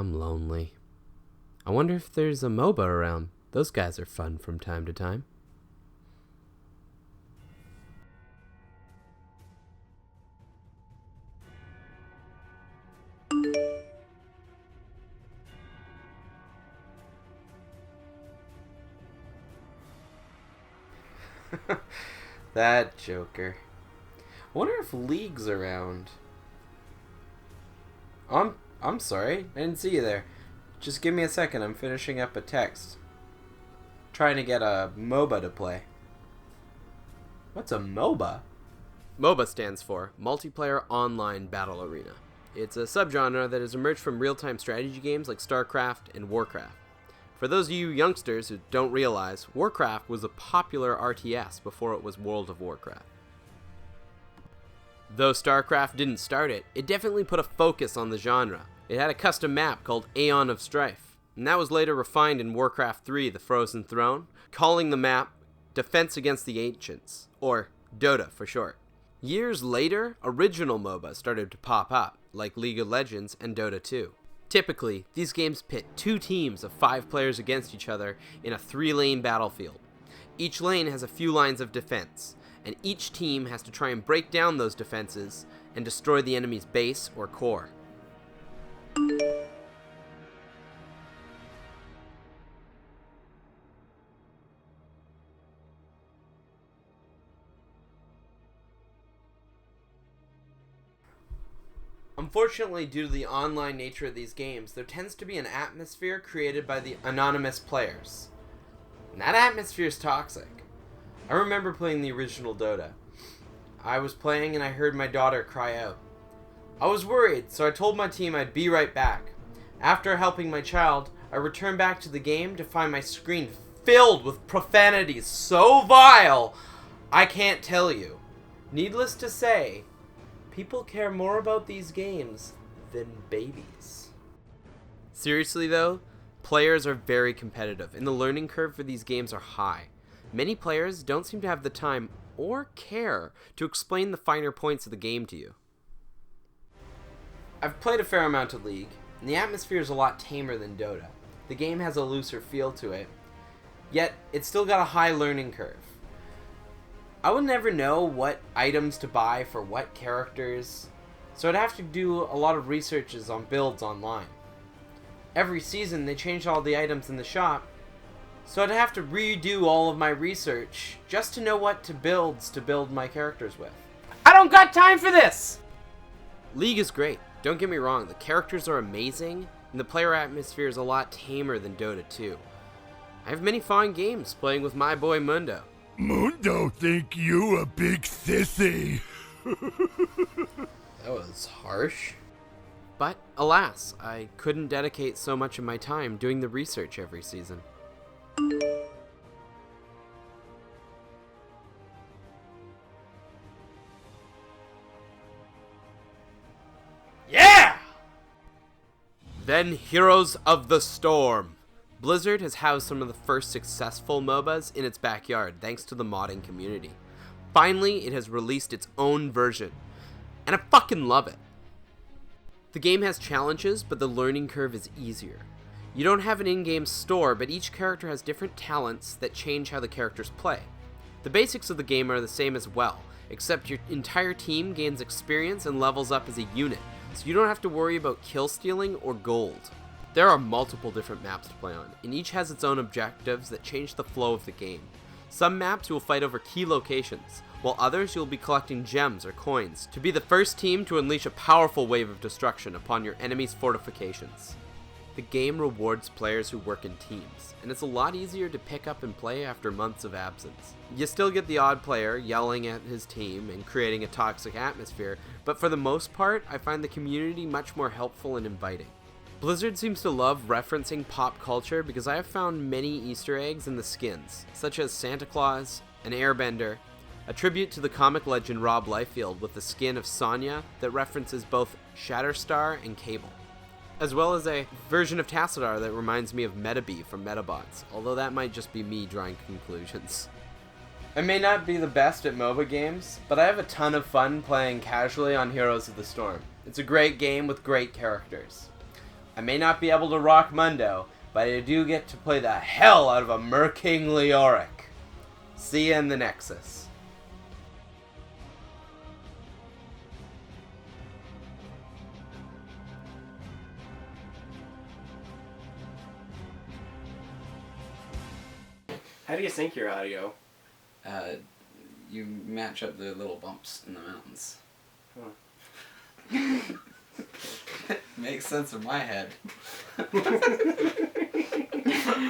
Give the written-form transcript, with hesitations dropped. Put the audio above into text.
I'm lonely. I wonder if there's a MOBA around. Those guys are fun from time to time. That Joker. I wonder if League's around. I'm sorry, I didn't see you there. Just give me a second, I'm finishing up a text. Trying to get a MOBA to play. What's a MOBA? MOBA stands for Multiplayer Online Battle Arena. It's a subgenre that has emerged from real-time strategy games like StarCraft and Warcraft. For those of you youngsters who don't realize, Warcraft was a popular RTS before it was World of Warcraft. Though StarCraft didn't start it, it definitely put a focus on the genre. It had a custom map called Aeon of Strife, and that was later refined in Warcraft 3, The Frozen Throne, calling the map Defense Against the Ancients, or Dota for short. Years later, original MOBA started to pop up, like League of Legends and Dota 2. Typically, these games pit two teams of 5 players against each other in a 3-lane battlefield. Each lane has a few lines of defense, and each team has to try and break down those defenses and destroy the enemy's base or core. Unfortunately, due to the online nature of these games, there tends to be an atmosphere created by the anonymous players. And that atmosphere is toxic. I remember playing the original Dota. I was playing and I heard my daughter cry out. I was worried, so I told my team I'd be right back. After helping my child, I returned back to the game to find my screen filled with profanities so vile, I can't tell you. Needless to say, people care more about these games than babies. Seriously though, players are very competitive, and the learning curve for these games are high. Many players don't seem to have the time or care to explain the finer points of the game to you. I've played a fair amount of League, and the atmosphere is a lot tamer than Dota. The game has a looser feel to it, yet it's still got a high learning curve. I would never know what items to buy for what characters, so I'd have to do a lot of researches on builds online. Every season they change all the items in the shop, so I'd have to redo all of my research just to know what builds to build my characters with. I don't got time for this! League is great, don't get me wrong, the characters are amazing, and the player atmosphere is a lot tamer than Dota 2. I have many fun games playing with my boy Mundo. Mundo think you a big sissy. That was harsh. But, alas, I couldn't dedicate so much of my time doing the research every season. Yeah! Then Heroes of the Storm. Blizzard has housed some of the first successful MOBAs in its backyard thanks to the modding community. Finally, it has released its own version, and I fucking love it. The game has challenges, but the learning curve is easier. You don't have an in-game store, but each character has different talents that change how the characters play. The basics of the game are the same as well, except your entire team gains experience and levels up as a unit, so you don't have to worry about kill stealing or gold. There are multiple different maps to play on, and each has its own objectives that change the flow of the game. Some maps you will fight over key locations, while others you will be collecting gems or coins to be the first team to unleash a powerful wave of destruction upon your enemy's fortifications. The game rewards players who work in teams, and it's a lot easier to pick up and play after months of absence. You still get the odd player yelling at his team and creating a toxic atmosphere, but for the most part, I find the community much more helpful and inviting. Blizzard seems to love referencing pop culture because I have found many Easter eggs in the skins, such as Santa Claus, an airbender, a tribute to the comic legend Rob Liefeld with the skin of Sonya that references both Shatterstar and Cable, as well as a version of Tassadar that reminds me of Metabee from Metabots, although that might just be me drawing conclusions. I may not be the best at MOBA games, but I have a ton of fun playing casually on Heroes of the Storm. It's a great game with great characters. I may not be able to rock Mundo, but I do get to play the hell out of a Merking Leoric. See ya in the Nexus. How do you sync your audio? You match up the little bumps in the mountains. Huh. Makes sense in my head.